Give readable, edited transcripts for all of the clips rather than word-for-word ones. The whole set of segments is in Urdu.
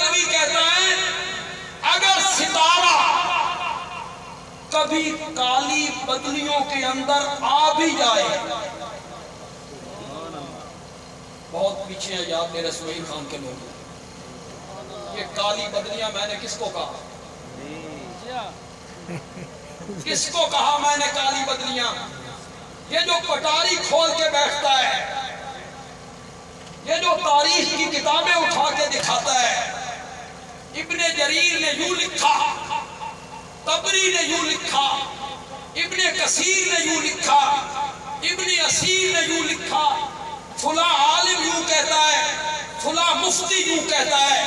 بندیالوی کہتا ہے اگر ستارہ کبھی کالی بدلیوں کے اندر آ بھی جائے، بہت پیچھے ہیں یاد میرے سہیل خان کے لوگ، یہ کالی بدلیاں میں نے کس کو کہا؟ کس کو کہا میں نے کالی بدلیاں؟ یہ جو پٹاری کھول کے بیٹھتا ہے، یہ جو تاریخ کی کتابیں اٹھا کے دکھاتا ہے، ابن جریر نے یوں لکھا، طبری نے یوں لکھا، ابن کثیر نے یوں لکھا، ابن اسیر نے یوں لکھا، فلاں عالم یوں کہتا ہے، فلاں مفتی یوں کہتا ہے،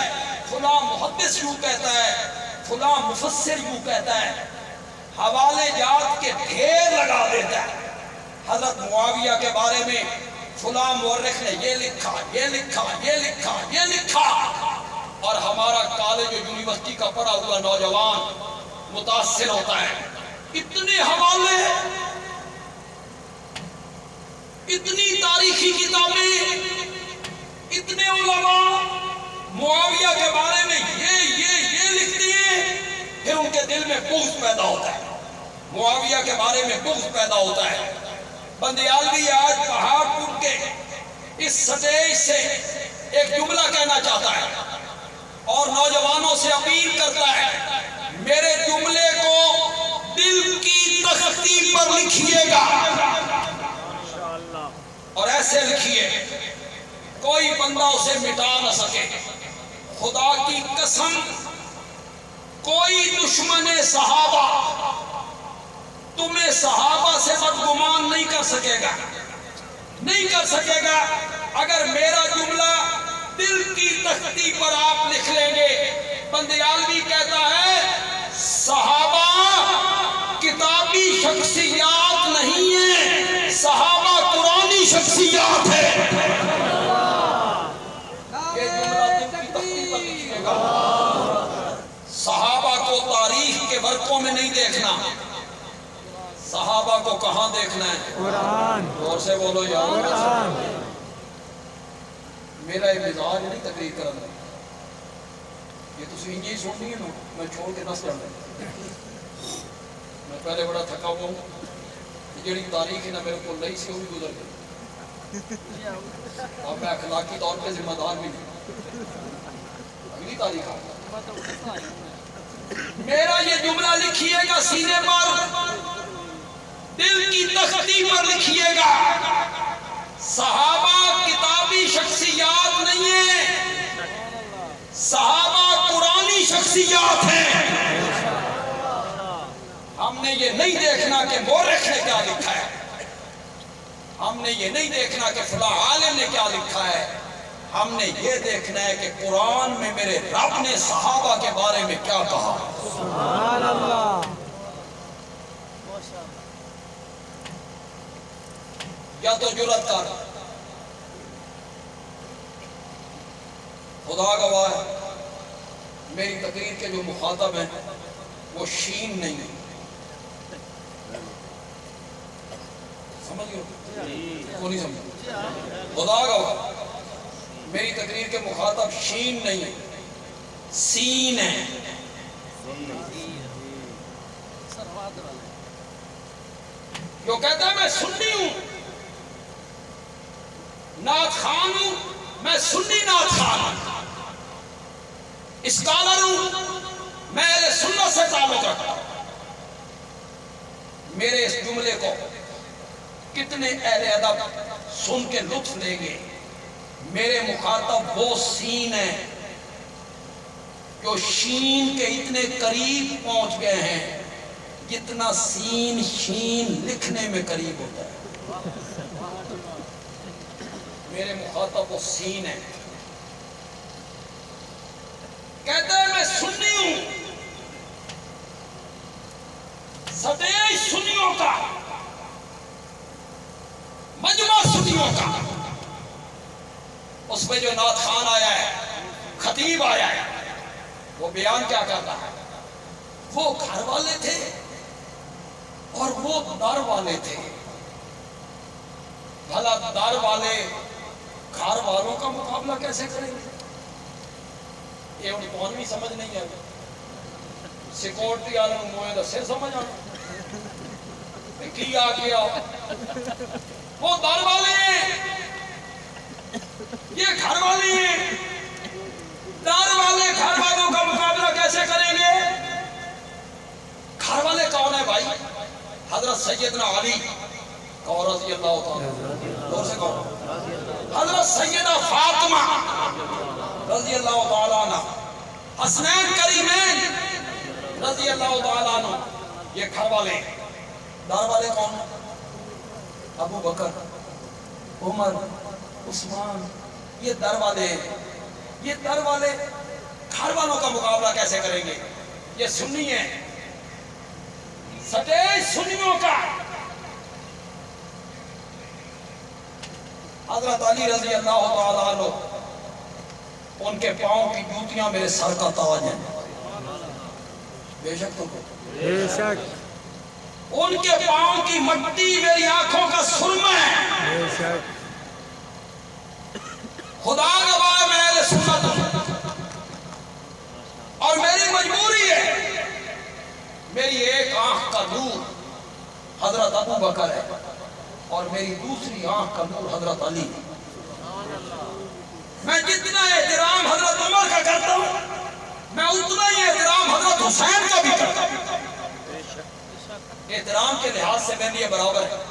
فلاں محدث یوں کہتا ہے، فلاں مفسر یوں کہتا ہے، حوالے جات کے ڈھیر لگا دیتا ہے۔ حضرت معاویہ کے بارے میں فلاں مورخ نے یہ لکھا، یہ لکھا، یہ لکھا، یہ لکھا، اور ہمارا کالج اور یونیورسٹی کا پڑھا ہوا نوجوان متاثر ہوتا ہے۔ اتنے حوالے، اتنی تاریخی کتابیں، اتنے علماء معاویہ کے بارے میں یہ لکھتے ہیں، پھر ان کے دل میں بغض پیدا ہوتا ہے، معاویہ کے بارے میں بغض پیدا ہوتا ہے۔ بندیالوی آج پہاڑپور کے اس سٹیج سے ایک جملہ کہنا چاہتا ہے اور نوجوانوں سے اپیل کرتا ہے، میرے جملے کو دل کی تختی پر لکھیے گا اور ایسے لکھیے کوئی بندہ اسے مٹا نہ سکے۔ خدا کی قسم، کوئی دشمن صحابہ تمہیں صحابہ سے بدگمان نہیں کر سکے گا، نہیں کر سکے گا۔ اگر میرا جملہ دل کی تختی پر آپ لکھ لیں گے، بندیالوی کہتا ہے صحابہ کتابی شخصیات نہیں ہیں، صحابہ قرآنی شخصیات ہے۔ یہ جملہ دل کی تختی پر لکھیے گا۔ صحابہ کو تاریخ کے ورقوں میں نہیں دیکھنا، صحابہ کو کہاں دیکھنا ہے؟ قرآن۔ اور سے بولو یا قرآن۔ میرا ایک مزاج نہیں تقریر کرنا، یہ تو سنجی سننی ہے نا، میں چھوڑ کے نس کرنا۔ میں پہلے بڑا تھکا ہوا ہوں، جڑی تاریخ ہے نا میرے کو نہیں سی وہ بھی گزر گئی، اب میں اخلاقی طور پہ ذمہ دار بھی نہیں، اگلی تاریخ آ میرا یہ جملہ لکھیے گا سینے پر، دل کی تختی پر لکھیے گا، صحابہ کتابی شخصیات نہیں ہیں، صحابہ قرآنی شخصیات ہیں۔ ہم نے یہ نہیں دیکھنا کہ مورخ نے کیا لکھا ہے، ہم نے یہ نہیں دیکھنا کہ فلاں عالم نے کیا لکھا ہے، ہم نے یہ دیکھنا ہے کہ قرآن میں میرے رب نے صحابہ کے بارے میں کیا کہا۔ سبحان اللہ۔ یا تو جرأت کر، خدا گواہ ہے میری تقریر کے جو مخاطب ہیں وہ شین نہیں ہے، سمجھ گئے وہ نہیں سمجھ؟ خدا گواہ میری تقریر کے مخاطب شین نہیں ہے، سین ہے۔ جو کہتا ہے میں سنی ہوں، نعت خان ہوں، میں سنی نعت خان ہوں، اسکالر ہوں، میں اہل سنت سے تعلق رکھتا ہوں۔ میرے اس جملے کو کتنے اہل ادب سن کے لطف لیں گے؟ میرے مخاطب وہ سین ہیں جو شین کے اتنے قریب پہنچ گئے ہیں جتنا سین شین لکھنے میں قریب ہوتا ہے۔ میرے مخاطب وہ سین ہیں، کہتے ہیں میں سنی ہوں، سٹیج سنیوں کا، مجمع سنیوں کا، اس میں جو نعت خان آیا ہے، خطیب آیا ہے، وہ بیان کیا کرتا ہے؟ وہ گھر والے تھے اور وہ در والے تھے، بھلا در والے گھر والوں کا مقابلہ کیسے کریں گے؟ یہ ہوں کون بھی سمجھ نہیں آئی سیکورٹی والے موئے دسے سمجھ آنا کی آ گیا وہ در والے یہ گھر والے ہیں در والے گھر والوں کا مقابلہ کیسے کریں گے گھر والے کون ہے بھائی حضرت سیدنا علی کون رضی اللہ تعالیٰ دور سے کون حضرت سیدہ فاطمہ رضی اللہ تعالیٰ عنہ حسنین کریمین رضی اللہ تعالیٰ عنہ یہ گھر والے دار والے کون ابو بکر عمر عثمان یہ در والے یہ در والے گھر والوں کا مقابلہ کیسے کریں گے یہ سنی ہے سٹیج سنیوں کا حضرت علی رضی اللہ تعالیٰ عنہ ان کے پاؤں کی جوتیاں میرے سر کا تاج ہیں بے شک تو بے شک ان کے پاؤں کی مٹی میری آنکھوں کا سرما ہے بے شک خدا گواہ میں اہل سنت ہوں اور میری مجبوری ہے میری ایک آنکھ کا نور حضرت ابو بکر ہے اور میری دوسری آنکھ کا نور حضرت علی میں جتنا احترام حضرت عمر کا کرتا ہوں میں اتنا ہی احترام حضرت حسین کا بھی کرتا ہوں احترام کے لحاظ سے میرے لیے برابر ہے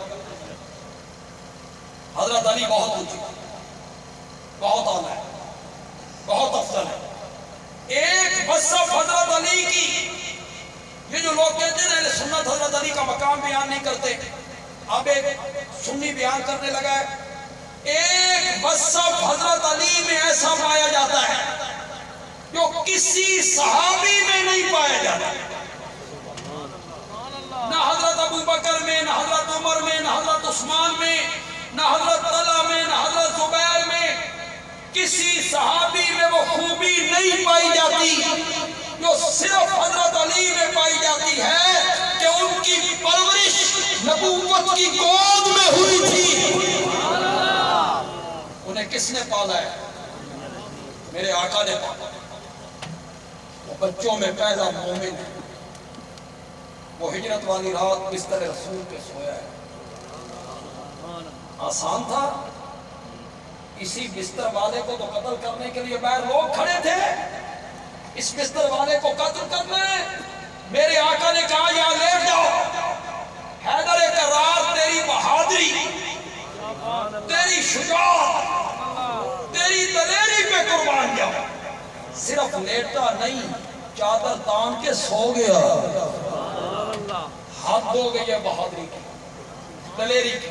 حضرت علی بہت اونچی بہت اعلیٰ ہے بہت افضل ہے ایک وصف حضرت علی کی یہ جو لوگ کہتے ہیں اہل سنت حضرت علی کا مقام بیان نہیں کرتے اب ایک سنی بیان کرنے لگا ہے ایک وصف حضرت علی میں ایسا پایا جاتا ہے جو کسی صحابی میں نہیں پایا جاتا نہ حضرت ابو بکر میں نہ حضرت عمر میں نہ حضرت عثمان میں نہ حضرت طلحہ میں نہ حضرت زبیر میں کسی صحابی میں وہ خوبی نہیں پائی جاتی جو صرف حضرت علی میں پائی جاتی ہے کہ ان کی پرورش نبوت کی گود میں ہوئی تھی انہیں کس نے پالا ہے میرے آقا نے پالا وہ بچوں میں پیدا مومن ہے وہ ہجرت والی رات بستر رسول پہ سویا ہے آسان تھا اسی بستر والے کو تو قتل کرنے کے لیے باہر لوگ کھڑے تھے اس بستر والے کو قتل کرنا ہے میرے آقا نے کہا یہاں لیٹ جاؤ حیدر کرار تیری بہادری تیری شجاعت تیری دلیری پہ قربان جاؤ صرف لیٹا نہیں چادر تان کے سو گیا حد ہو گئی ہے بہادری کی دلیری کی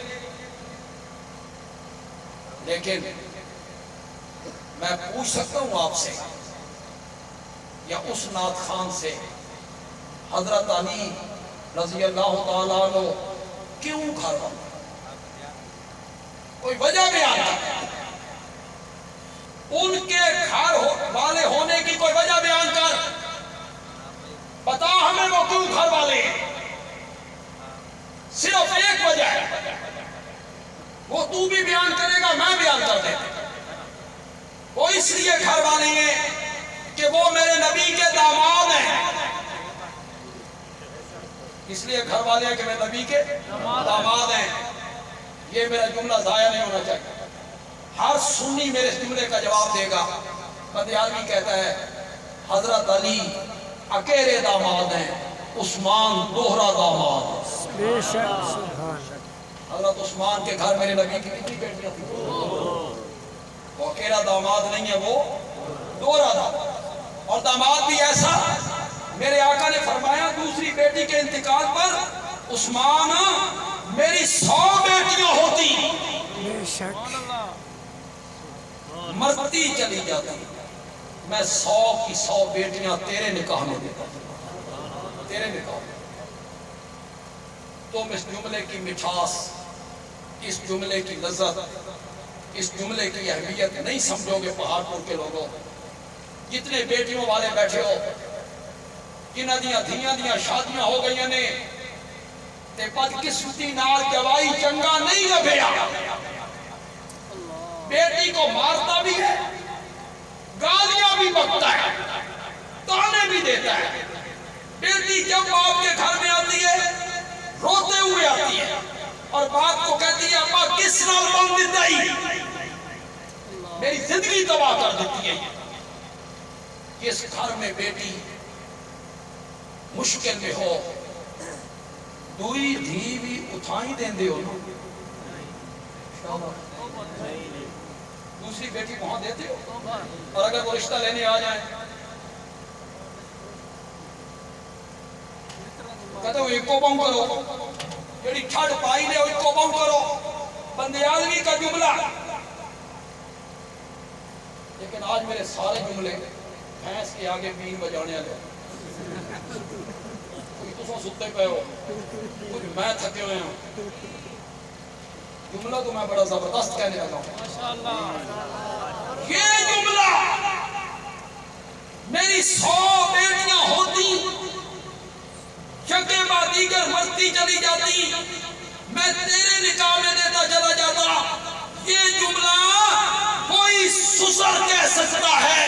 لیکن میں پوچھ سکتا ہوں آپ سے یا اس نعت خان سے حضرت علی رضی اللہ تعالیٰ عنہ کیوں گھر کوئی وجہ بیان کر ان کے گھر والے ہونے کی کوئی وجہ بیان کر بتا ہمیں وہ کیوں گھر والے ہیں صرف ایک وجہ ہے وہ تو بھی بیان کرے گا میں بیان کر دیں وہ اس لیے گھر والے ہیں کہ وہ میرے نبی کے داماد ہیں اس لیے گھر والے ہیں کہ میرے نبی کے داماد ہیں یہ میرا جملہ ضائع نہیں ہونا چاہیے ہر سنی میرے اس جملے کا جواب دے گا بدیالوی کہتا ہے حضرت علی اکیلے داماد ہیں عثمان دوہرا داماد بے شک سبحان حضرت عثمان کے گھر میرے نبی کی کتنی بیٹیاں تھیں وہ اکیلا داماد نہیں ہے وہ دوہرا داماد اور داماد بھی ایسا میرے آقا نے فرمایا دوسری بیٹی کے انتقال پر عثمان میری 100 بیٹیاں ہوتی بے شک مرتی چلی جاتی میں 100 کی 100 بیٹیاں تیرے نکاح میں دیتا تیرے نکاح میں تم اس جملے کی مٹھاس اس جملے کی لذت اس جملے کی اہمیت نہیں سمجھو گے پہاڑ پور کے لوگوں جتنے بیٹیوں والے بیٹھے ہو جنہ دھیاں دیاں شادیاں ہو گئی نے تے بدقسمتی نال جوائی چنگا نہیں لبھیا بیٹی کو مارتا بھی ہے گالیاں بھی بکتا ہے اس نال بن دیتا ہی میری زندگی تباہ کر دیتی ہے. اس گھر میں بیٹی مشکل میں ہو دوئی دھی بھی اٹھائی دیں دے ہو نا, دوسری بیٹی وہاں دیتے ہو, اور اگر وہ رشتہ لینے آ جائیں کہتے ہو ایک کو باؤں کرو, جڑی ٹھڑ پائی لے ایک کو باؤں کرو, بندے آدمی کا جملہ. لیکن آج میرے سارے جملے بھینس کے آگے بین بجانے لے, کوئی تو ستے پہ ہو, کچھ میں تھکے ہوئے ہیں. جملہ تو میں بڑا زبردست کہنے لگا ہوں. یہ جملہ میری 100 بیٹیاں ہوتی یکے بعد دیگر مرتی چلی جاتی, میں تیرے نکاح میں دیتا چلا جاتا. یہ جملہ کوئی سسر کہہ سکتا ہے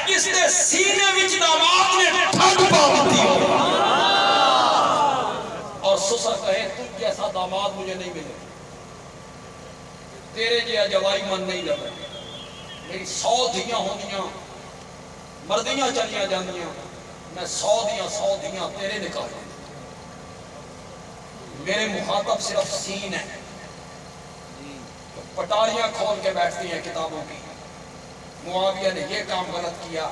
جس نے سینے وچ داماد نے ٹھگ پا دی ہو, اور سسر کہے تم جیسا داماد مجھے نہیں ملے, تیرے جیا جوائی من نہیں لگا. میری 100 دھیاں ہوندیاں مردیاں چلیاں جاندیاں, میں 100 دھیاں تیرے نکاح میں. میرے مخاطب صرف سین ہے, پٹاریاں کھول کے بیٹھتی ہیں کتابوں کی. معاویہ نے یہ کام غلط کیا,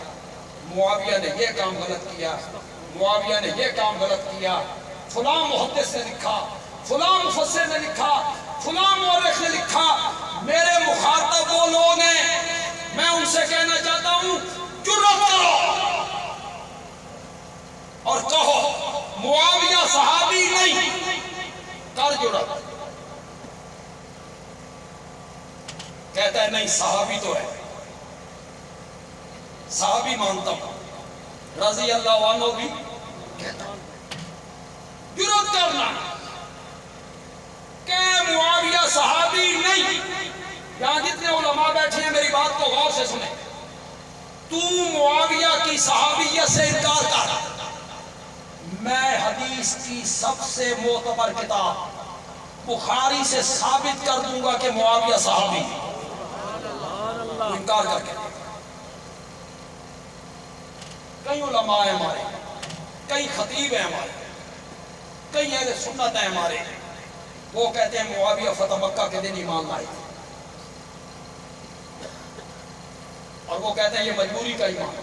معاویہ نے یہ کام غلط کیا, معاویہ نے یہ کام غلط کیا, فلاں محدث نے لکھا, فلاں مفسر نے لکھا, فلاں مورخ نے لکھا. میرے مخاطب وہ لوگ ہیں, میں ان سے کہنا چاہتا ہوں جرأت کرو اور کہو معاویہ صحابی نہیں, کر جرأت. کہتا ہے نہیں صحابی تو ہے, صحابی مانتا ہوں, رضی اللہ عنہ بھی کہتا ہوں. جرأت کرنا کہ معاویہ صحابی نہیں. یہاں جتنے علماء بیٹھے ہیں میری بات کو غور سے سنیں. تو معاویہ کی صحابیت سے انکار کر, میں حدیث کی سب سے معتبر کتاب بخاری سے ثابت کر دوں گا کہ معاویہ صحابی ہے. انکار کر کے کئی علماء ہیں ہمارے, کئی خطیب ہیں ہمارے, کئی اہل سنت ہیں ہمارے, وہ کہتے ہیں معاویہ فتح مکہ کے دن ایمان لائے تھے, اور وہ کہتے ہیں یہ مجبوری کا ایمان.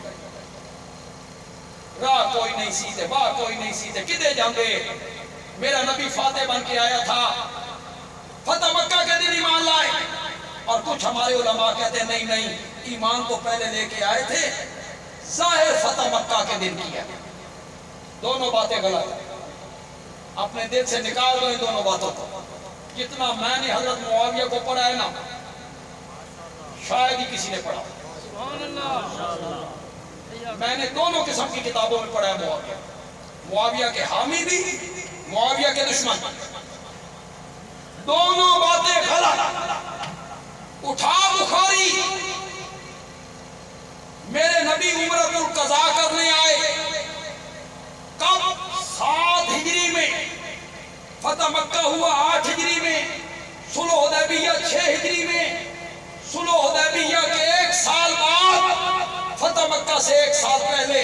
راہ کوئی نہیں سیدھے, باہ کوئی نہیں سیدھے, کدے جاندے, میرا نبی فاتح بن کے آیا تھا, فتح مکہ کے دن ایمان لائے. اور کچھ ہمارے علماء کہتے ہیں نہیں ایمان تو پہلے لے کے آئے تھے, ظاہر فتح مکہ کے دن کیا. دونوں باتیں غلط ہیں, اپنے دل سے نکال دو ان دونوں باتوں کو. جتنا میں نے حضرت معاویہ کو پڑھا ہے نا, شاید ہی کسی نے پڑھا. میں نے دونوں قسم کی کتابوں میں پڑھا ہے معاویہ, معاویہ کے حامی بھی, معاویہ کے دشمن. دونوں باتیں غلط. اٹھا بخاری, میرے نبی عمرۃ القضاء کرنے آئے کب؟ 7 ہجری میں. فتح مکہ ہوا 8 ہجری میں, صلح حدیبیہ 6 ہجری میں. صلح حدیبیہ کے 1 سال بعد, فتح مکہ سے 1 سال پہلے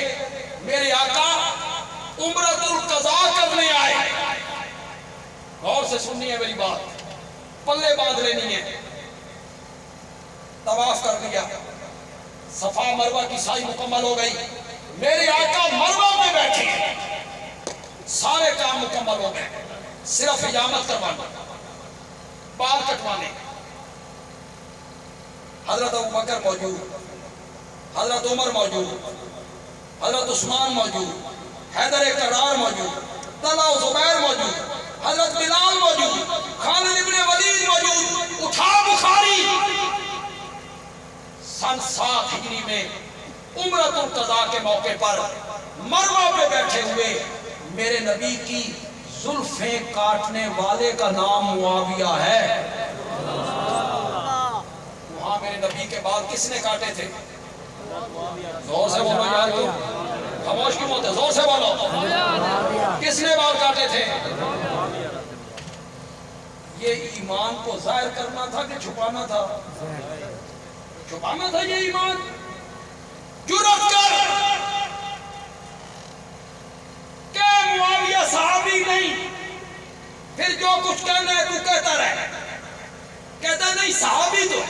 میرے آقا عمرۃ القضاء کرنے آئے. غور سے سننی ہے میری بات, پلے باندھ لینی ہے. طواف کر لیا, صفا مروہ کی سائی مکمل ہو گئی. میرے آقا مروہ میں بیٹھے ہیں, سارے کام مکمل ہو گئے, صرف حجامت کروانا, بال کٹوانے. حضرت ابوبکر موجود, حضرت عمر موجود, حضرت عثمان موجود, حیدر کرار موجود, طلحہ و زبیر موجود, حضرت بلال موجود, خالد ابن ولید موجود. اٹھا بخاری, سن 7 ہجری میں عمرۃ القضاء کے موقع پر مروہ پہ بیٹھے ہوئے میرے نبی کی زلفیں کاٹنے والے کا نام معاویہ ہے. وہاں میرے نبی کے بال کس نے کاٹے تھے؟ زور سے بولو یار, تو خاموش کیوں ہوتے, زور سے بولو. کس نے بال کاٹے تھے؟ یہ ایمان کو ظاہر کرنا تھا کہ چھپانا تھا؟ چھپانا تھا یہ ایمان. جرأت کر کہ معاویہ صحابی نہیں، پھر جو کچھ کہنا ہے تو کہتا رہے. کہتا نہیں صحابی تو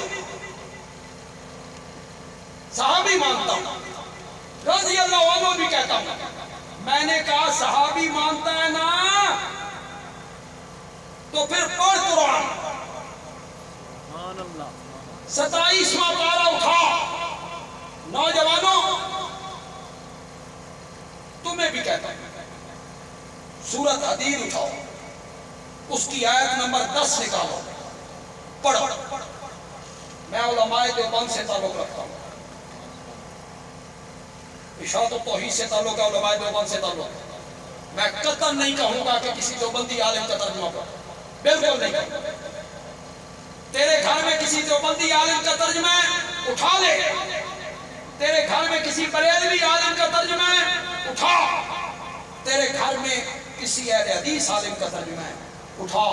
صحابی مانتا ہوں، رضی اللہ عنہ بھی کہتا ہوں. میں نے کہا صحابی مانتا ہے نا تو پھر پڑھ قرآن. 27واں پارہ اٹھا. نوجوانوں تمہیں بھی کہتا ہوں، سورۃ حدید اٹھاؤ، اس کی آیت نمبر 10 نکالو، پڑھو. میں علماء دیوبند سے تعلق رکھتا ہوں، اشاعت التوحید سے تعلق ہے، علماء دیوبند سے تعلق ہے. میں قطعاً نہیں کہوں گا کہ کسی دیوبندی عالم کا ترجمہ پڑھو، بالکل نہیں کہوں گا. تیرے گھر میں کسی دیوبندی عالم کا ترجمہ ہے اٹھا لے، تیرے گھر میں کسی بریلوی عالم کا ترجمہ ہے اٹھا، تیرے گھر میں کسی اہل حدیث عالم کا ترجمہ ہے اٹھا،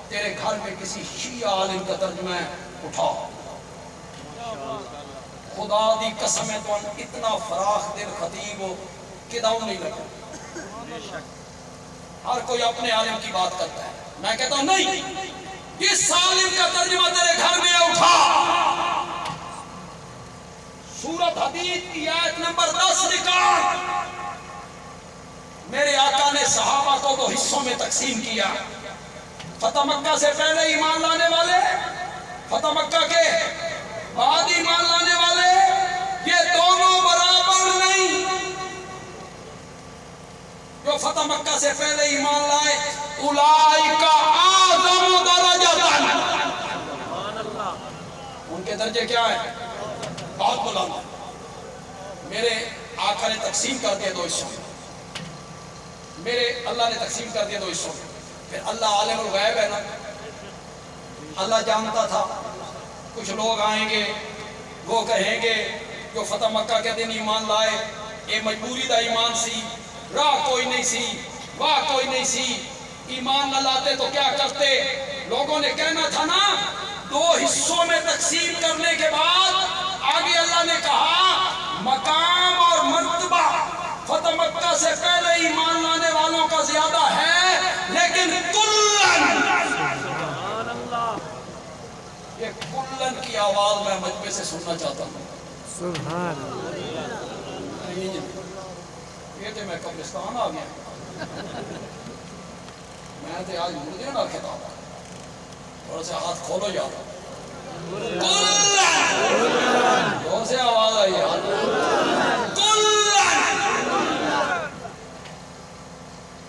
تیرے گھر میں کسی شیعہ عالم کا ترجمہ ہے اٹھا. خدا دی قسم ہے تو اتنا فراخ دل خطیب ہو کہ داؤں نہیں لگا. ہر کوئی اپنے عالم کی بات کرتا ہے، میں کہتا ہوں نہیں، اس عالم کا ترجمہ تیرے گھر میں اٹھا. سورۃ حدید کی آیت نمبر 10 نکال. میرے آقا نے صحابہ کو 2 حصوں میں تقسیم کیا. فتح مکہ سے پہلے ایمان لانے والے، فتح مکہ کے بعد ایمان لانے والے، یہ دونوں برابر نہیں. جو فتح مکہ سے پہلے ایمان لائے اولئک اعظم درجۃ، ان کے درجے کیا ہیں؟ بہت بلند. میرے آقا نے تقسیم کر دیا 2 حصوں میں، میرے اللہ نے تقسیم کر دیا 2 حصوں میں. پھر اللہ عالم الغیب ہے نا، اللہ جانتا تھا کچھ لوگ آئیں گے وہ کہیں گے جو فتح مکہ کے دن ایمان لائے یہ مجبوری دا ایمان سی، راہ کوئی نہیں سی، واہ کوئی نہیں سی، ایمان نہ لاتے تو کیا کرتے. لوگوں نے کہنا تھا نا. 2 حصوں میں تقسیم کرنے کے بعد آگے اللہ نے کہا مقام اور مرتبہ فتح مکہ سے پہلے ایمان لانے والوں کا زیادہ ہے، لیکن کلن، یہ کلن کی آواز میں مجمع سے سننا چاہتا ہوں. سبحان یہ تو میں قبرستان آ گیا، میں تو آج مردے نہ خطاب. تھوڑا سے ہاتھ کھولو یار. زور سے آواز آئی یار.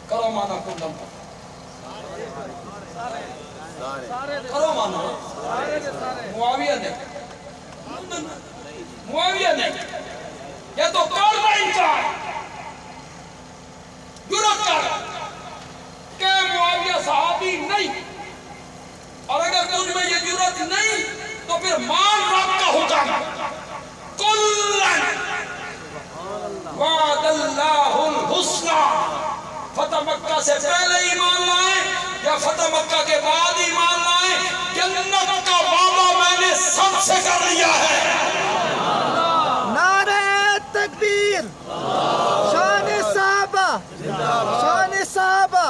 کرو مانا کلن، کرو مانا. معاویہ نہیں، معاویہ نہیں، یہ تو کرنا ہی چاہے. جرأت کر کہ معاویہ صحابی نہیں، اور اگر تجھ میں یہ جرأت نہیں تو پھر مان رب کا حکم. کلن وعد اللہ الحسنی. فتح مکہ سے پہلے ایمان لائے یا فتح مکہ کے بعد ایمان لائے، جنت کا وعدہ میں نے سب سے کر لیا ہے. نعرہ تکبیر، شان صحابہ، شان صحابہ،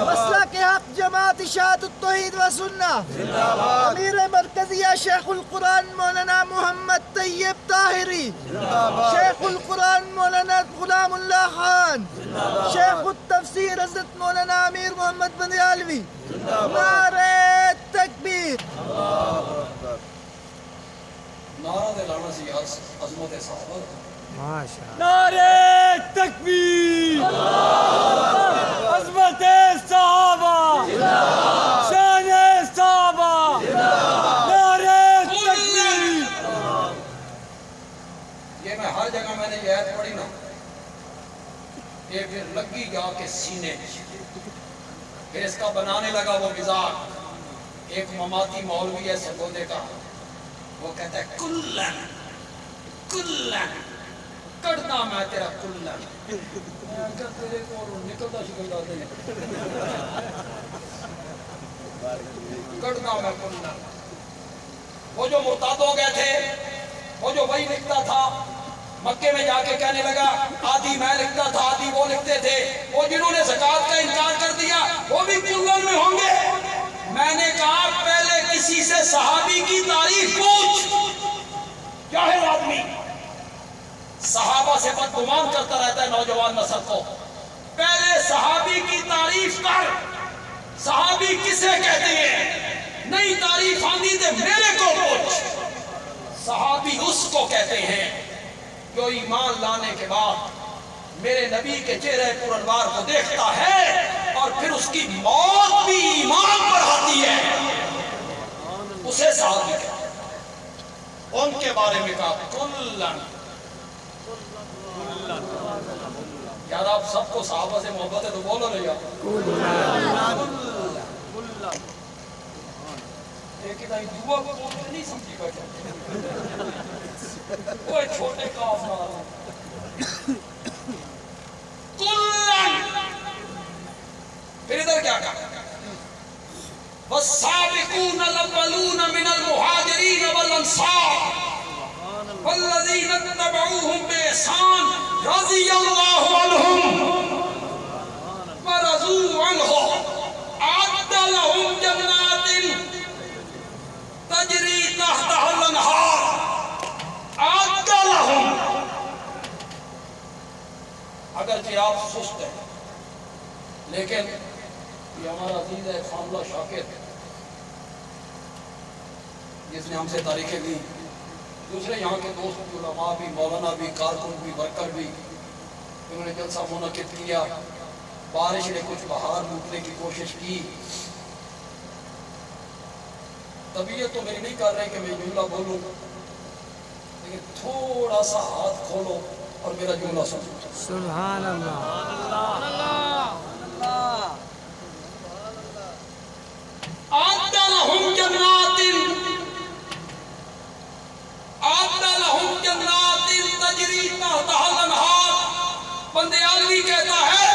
مسلک حق جماعت اشاعت التوحید و سنہ. امیر مرکزیہ شیخ القرآن مولانا محمد طیب طاہری، شیخ القرآن مولانا غلام اللہ خان، شیخ التفسیر حضرت مولانا امیر محمد بندیالوی. نعرہ تکبیر. نعرہ دلانا سی عظمت صحابہ. ماشاء اللہ. نعرہ تکبیر، عظمت صحابہ، شان صحابہ. نعرہ تکبیر. یہ میں ہر جگہ میں نے یہ آیت پڑھی نا، یہ پھر لگی جا کے سینے، پھر اس کا بنانے لگا وہ مزاج. ایک مماتی مولوی ہے سرگودے کا، وہ کہتا ہے کلن کلن کڑنا میں تیرا کلن. میں کہتا تیرے کو نکلتا شکلتا دے گڑنا میں کلن، وہ جو مرتد ہو گئے تھے، وہ جو وہی لکھتا تھا مکے میں جا کے کہنے لگا آدھی میں لکھتا تھا آدھی وہ لکھتے تھے، وہ جنہوں نے زکوٰۃ کا انکار کر دیا وہ بھی کلن میں ہوں گے۔ میں نے کہا پہلے کسی سے صحابی کی تعریف پوچھ، جاہل آدمی صحابہ سے بدگمان کرتا رہتا ہے نوجوان نسل کو، پہلے صحابی کی تعریف کر، صحابی کسے کہتے ہیں، نہیں تعریف آندی تے میرے کو پوچھ۔ صحابی اس کو کہتے ہیں جو ایمان لانے کے بعد میرے نبی کے چہرے پر انوار کو دیکھتا ہے اور پھر اس کی موت بھی ایمان پر آتی ہے، اسے صحابی کہتے ہیں۔ ان کے بارے میں کہا کلن، یار آپ سب کو صحابہ سے محبت ہے تو بولو نا یار، لیکن دعا کو بولتے نہیں سمجھی بیٹھے، وہ چھوٹے کاف نہ کلن۔ پھر ادھر کیا کہا، والسابقون الاولون من المہاجرین والانصار والذین اتبعوهم بإحسان رضی اللہ عنہم ورضوا عنہ اعد لهم جنات تجری تحتها الانہار اعد لهم۔ اگرچہ آپ سست ہیں لیکن یہ ہمارا عزیز ہے خاملہ شاکر جس نے ہم سے تاریخیں دی، دوسرے یہاں کے دوست علماء بھی، مولانا بھی، کارکن بھی، ورکر بھی، انہوں نے جلسہ منعقد کیا، بارش نے کچھ بہار لوٹنے کی کوشش کی۔ طبیعت تو میری نہیں کر رہے کہ میں جملہ بولوں، لیکن تھوڑا سا ہاتھ کھولو اور میرا جملہ سنو۔ سبحان اللہ۔ اعد لهم جنات تجری تحتها الانہار۔ بندیالوی کہتا ہے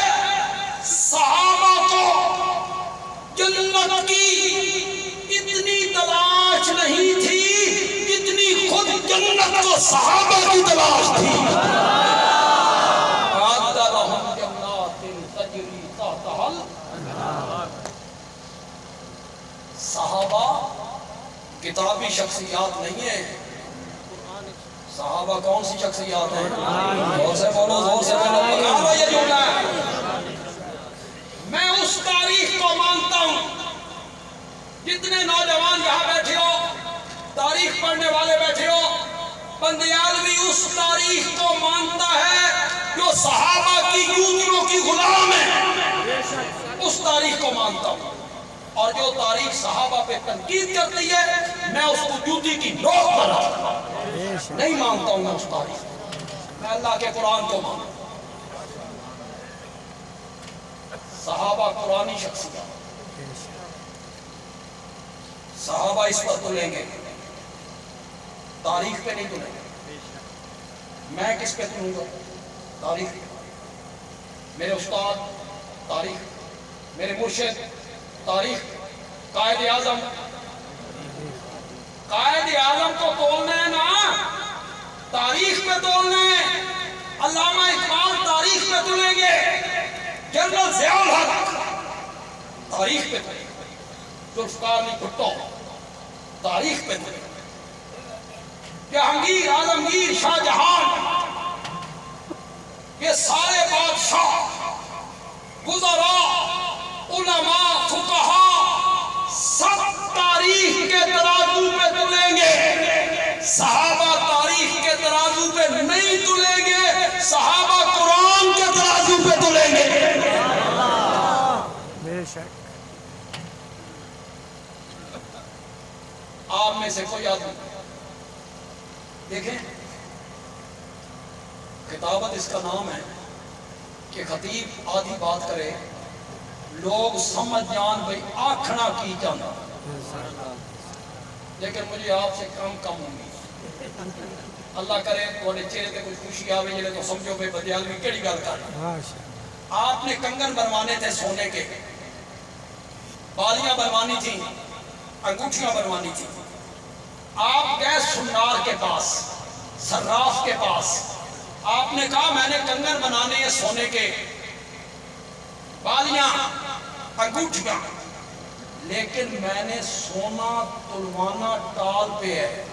صحابہ کو جنت کی اتنی تلاش نہیں تھی جتنی خود جنت کو صحابہ کی تلاش تھی۔ اعد لهم جنات تجری تحتها الانہار۔ صحابہ کتابی شخصیات نہیں ہیں، صحابہ کون سی شخصیات ہیں؟ زور سے بولو، زور سے بولو، پکارو یہ جملہ ہے۔ میں اس تاریخ کو مانتا ہوں، جتنے نوجوان یہاں بیٹھے ہو، تاریخ پڑھنے والے بیٹھے ہو، بندیالوی اس تاریخ کو مانتا ہے جو صحابہ کی جوتیوں کی غلام ہے، اس تاریخ کو مانتا ہوں۔ اور جو تاریخ صحابہ پہ تنقید کرتی ہے میں اس کو جوتی کی نوک پر رکھتا ہوں، نہیں مانتا ہوں میں اس تاریخ، میں اللہ کے قرآن کو مانتا ہوں۔ صحابہ قرآنی شخصیات، صحابہ اس پر تلیں گے، تاریخ پہ نہیں تلیں گے۔ میں کس پہ تلوں گا؟ تاریخ۔ میرے استاد تاریخ، میرے مرشد تاریخ، قائد اعظم کو تولنا ہے نا، تاریخ پہ تولنا ہے۔ علامہ اقبال تاریخ پہ تلیں گے، جنرل ضیاء الحق تاریخ پہ تلیں گے، ذوالفقار علی بھٹو تاریخ پہ تلیں گے، جہانگیر، عالمگیر، شاہ جہان، یہ سارے بادشاہ، وزراء، علماء، فقہاء، سب تاریخ کے ترازو پہ تلیں گے، صحابہ تاریخ کے ترازو پہ نہیں تلیں گے، صحابہ قرآن کے ترازو پہ تلیں گے۔ بے شک۔ آپ میں سے کوئی آدمی دیکھیں، خطابت اس کا نام ہے کہ خطیب آدھی بات کرے، لوگ سمجھ جان بھئی آکھنا کی جانا، لیکن مجھے آپ سے کم امید، اللہ کرے تھوڑے چہرے تے کچھ خوشی آوے جلے تو سمجھو بھئی بدیالوی کیڑی گل کر رہا۔ آپ نے کنگن بنوانے تھے سونے کے، بالیاں بنوانی تھیں، انگوٹھیاں بنوانی تھیں. آپ گئے سنار کے پاس، صراف کے پاس. آپ نے کہا میں نے کنگن بنانے ہیں سونے کے، بالیاں، انگوٹھیاں، لیکن میں نے سونا تلوانا ٹال پہ ہے.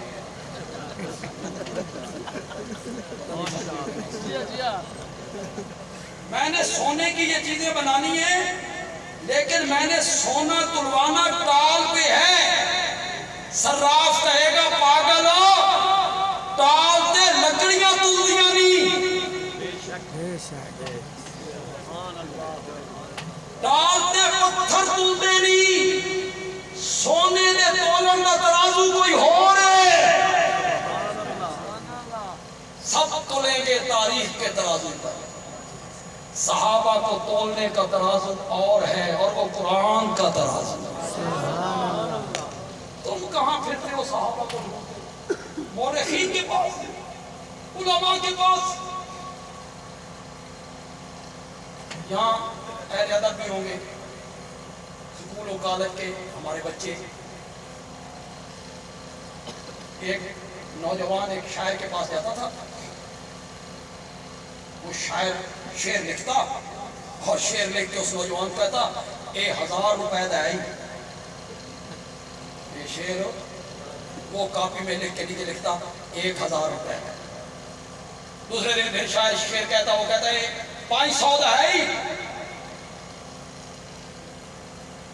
میں نے سونے کی یہ چیزیں بنانی ہیں لیکن میں نے سونا تلوانا ٹال پہ ہے. صراف کہے گا پاگل ہو، ٹال تے لکڑیاں تل دیاں نہیں، ٹال تے پتھر تل دے نہیں، سونے دے تولن دا ترازو کوئی ہو رہے. سب تولیں گے تاریخ کے ترازو پر. صحابہ کو تولنے کا ترازو اور ہے، اور وہ قرآن کا ترازو. تم کہاں پھرتے ہو صحابہ کو ڈھونڈتے؟ مورخین کے پاس، علماء کے پاس. یہاں اہل ادب بھی ہوں گے، سکول و کالج کے ہمارے بچے. ایک نوجوان ایک شاعر کے پاس جاتا تھا، وہ شاعر شعر لکھتا اور شعر لکھ کے اس نوجوان کو کہتا 1000 روپے دائی. یہ شعر وہ کاپی میں لکھ کے نیچے لکھتا 1000 روپے. دوسرے دن پھر شاعر شعر کہتا، وہ کہتا ہے 500 دائی.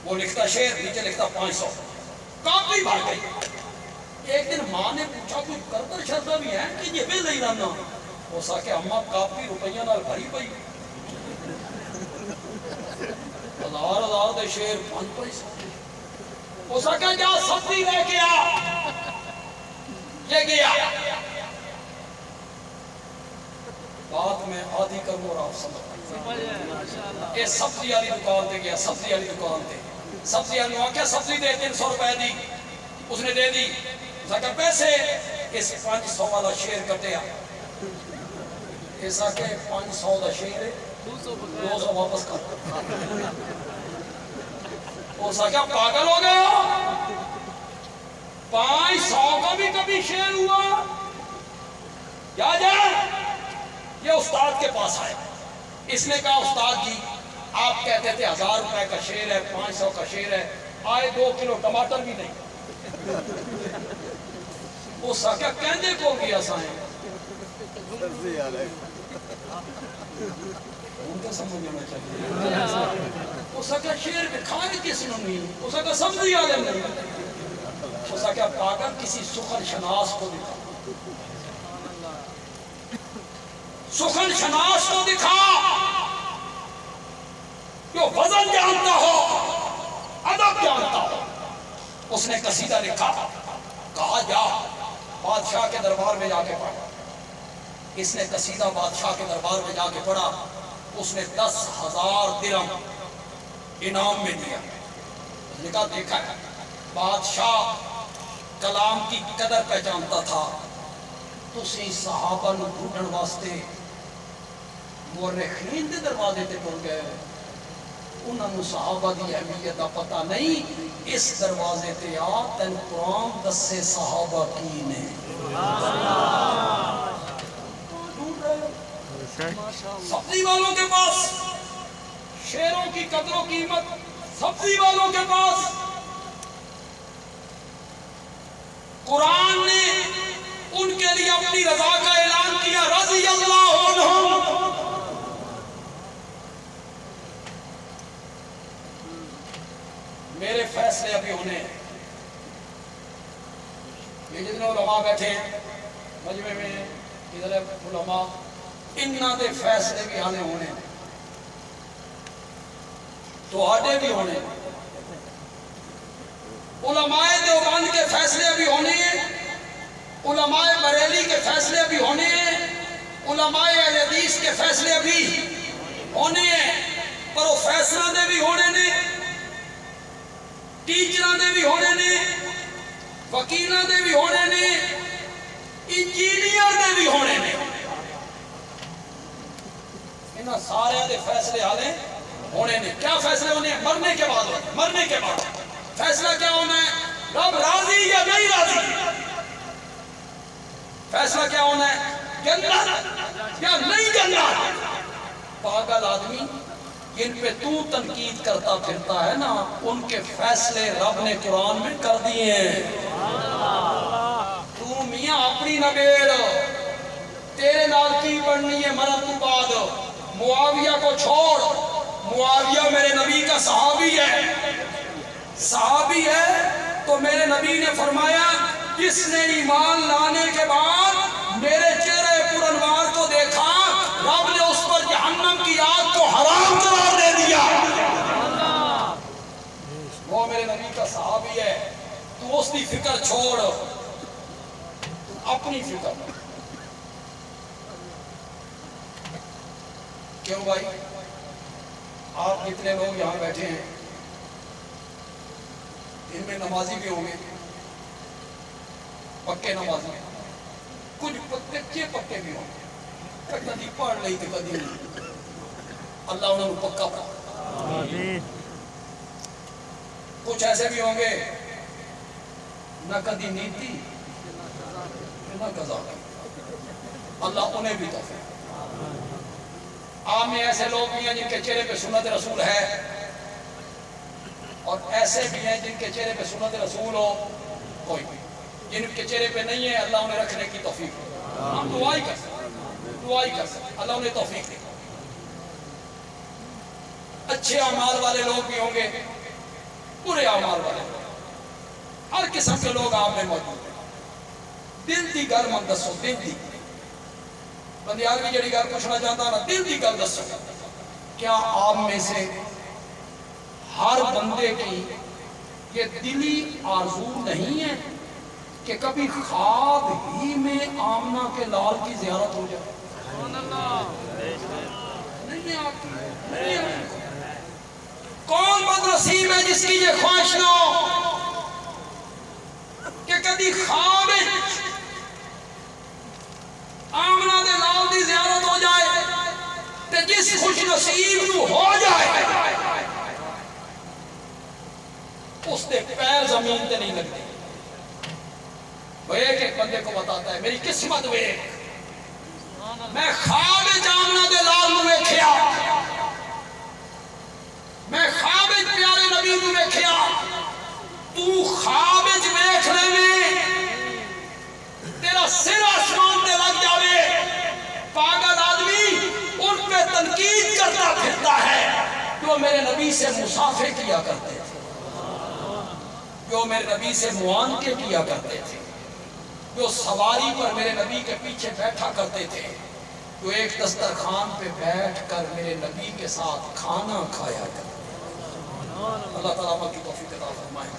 وہ لکھتا شعر، نیچے لکھتا 500. کاپی بھر گئی. ایک دن ماں نے پوچھا کوئی کردر شردہ بھی ہے کہ یہ بھی نہیں رہنا؟ ہو سکے اماں کاپی روپیہ نال بھری پئی، 1000 دے شعر 5 پیسے. ہو سکے جا سبزی لے کے آ. یہ گیا. بات میں آدھی کروں اور آپ سمجھ یہ سبزی والی دکان تے گیا. سبزی والی دکان تے سبزی والی نے کیا سبزی دے 300 روپے دی. اس نے دے دی. اس نے کہا پیسے. اس 500 والا شعر کٹیا. ایسا کہ 500 دا شعر 200 واپس کر. اسا کیا پاگل ہو گیا؟ 500 کا بھی کبھی شعر ہوا؟ کیا جائے؟ یہ استاد کے پاس آئے. اس نے کہا استاد جی آپ کہتے تھے 1000 روپے کا شعر ہے، 500 کا شعر ہے، آئے 2 کلو ٹماٹر بھی نہیں. اسا کیا کہندے کو گیا سائیں ان کا سمجھ لینا چاہیے. اسا کیا شعر کے کھانے کس نے نہیں؟ اسا کیا سبزی عالم نہیں؟ اسا کیا پاگل کسی سخن شناس کو دکھا. سخن شناس کو دکھا جو وزن جانتا ہو، ادب جانتا ہو. اس نے قصیدہ لکھا، کہا جا بادشاہ کے دربار میں جا کے پڑھا. اس نے قصیدہ بادشاہ کے دربار میں جا کے پڑھا. اس نے 10,000 درہم انعام میں دیا. اس نے کہا دیکھا ہے بادشاہ کلام کی قدر پہچانتا تھا. تسی صحابہ نو ڈھونڈن واسطے مورخین دے دروازے تے ٹر گئے. انہاں نو صحابہ دی اہمیت دا پتہ نہیں. اس دروازے تے آ تین قرآن دسے صحابہ کی نے. سبزی والوں کے پاس شعروں کی قدر و قیمت، سبزی والوں کے پاس. قرآن نے ان کے لیے اپنی رضا کا اعلان کیا، رضی اللہ عنہم. میرے فیصلے ابھی ہونے ہیں. یہ جتنے علماء بیٹھے ہیں مجمع میں، ادھر علماء، انہاں دے فیصلے بھی آنے ہونے ہیں، تو آڈے بھی ہونے ہیں. علماء دیوبند کے فیصلے بھی ہونے ہیں، علماء بریلی کے فیصلے بھی ہونے ہیں، علماء اہل حدیث کے فیصلے بھی ہونے ہیں. پروفیسراں دے بھی ہونے نے، ٹیچراں دے بھی ہونے نے، وکیلاں دے بھی ہونے نے، انجینئر دے بھی ہونے نے. انہاں سارے دے فیصلے حالے ہونے نہیں. کیا فیصلے ہونے ہیں؟ مرنے کے بعد. مرنے کے بعد فیصلہ کیا ہونا ہے؟ رب راضی یا نہیں راضی. فیصلہ کیا ہونا ہے؟ جنت یا نہیں جنت. پاگل آدمی جن پہ تو تنقید کرتا پھرتا ہے نا، ان کے فیصلے رب نے قرآن میں کر دیے ہیں. تو میاں اپنی نبیڑ، تیرے نال کی پڑھنی ہے مرن تو بعد. معاویہ کو چھوڑ، معاویہ میرے نبی کا صحابی ہے. صحابی ہے تو میرے نبی نے فرمایا جس نے ایمان لانے کے بعد میرے چہرے پر انوار کو دیکھا، رب نے اس پر جہنم کی آگ کو حرام قرار دے دیا. وہ میرے نبی کا صحابی ہے. تو اس کی فکر چھوڑ، تو اپنی فکر. کیوں بھائی؟ آپ کتنے لوگ یہاں بیٹھے ہیں، ان میں نمازی بھی ہوں گے، پکے نمازی، کچھ کچے پکے بھی ہوں گے. کدی پڑھ لئی تو کدی نہیں. اللہ انہوں نے پکا پڑھا. کچھ ایسے بھی ہوں گے نہ کدی نیتی نہ قضا. اللہ انہیں بھی توفیق. عام میں ایسے لوگ بھی ہیں جن کے چہرے پہ سنت رسول ہے، اور ایسے بھی ہیں جن کے چہرے پہ سنت رسول ہو کوئی بھی. جن کے چہرے پہ نہیں ہے اللہ انہیں رکھنے کی توفیق دے. ہم دعائی کر سکتے، دعائی کر سکتے، اللہ انہیں توفیق دے. اچھے اعمال والے لوگ بھی ہوں گے، برے اعمال والے لوگ، ہر قسم کے لوگ آپ میں موجود ہیں. دل دی گل من دسو. دل دی بندیال بھی جڑی گل پوچھنا چاہتا نا، دل دی گل دسو. کیا آپ میں سے ہر بندے کی یہ دلی آرزو نہیں ہے کہ کبھی خواب ہی میں آمنہ کے لال کی زیارت ہو جائے؟ نہیں ہے آپ کی، نہیں ہے. کون بدنصیب ہے جس کی یہ خواہش نہ ہو کہ کبھی خواب آمنہ دے لال کی زیارت ہو جائے؟ تے جس خوش نصیب نو ہو جائے اس دے پیر زمین تے نہیں لگتے. وہ ایک بندے کو بتاتا ہے میری قسمت ویکھ، میں خواب آمنہ دے لال نو ویکھیا، میں خواب پیارے نبی نو ویکھیا. تو خواب ویکھنے میں تیرا سر آسمان تے لگ جاوے. پاگل آدمی ان پہ تنقید کرتا پھرتا ہے جو میرے نبی سے مسافے کیا کرتے تھے، جو میرے نبی سے معانقے کیا کرتے تھے، جو سواری پر میرے نبی کے پیچھے بیٹھا کرتے تھے، جو ایک دسترخوان پہ بیٹھ کر میرے نبی کے ساتھ کھانا کھایا کرتے تھے. اللہ تعالیٰ کی توفیق عطا فرمائے.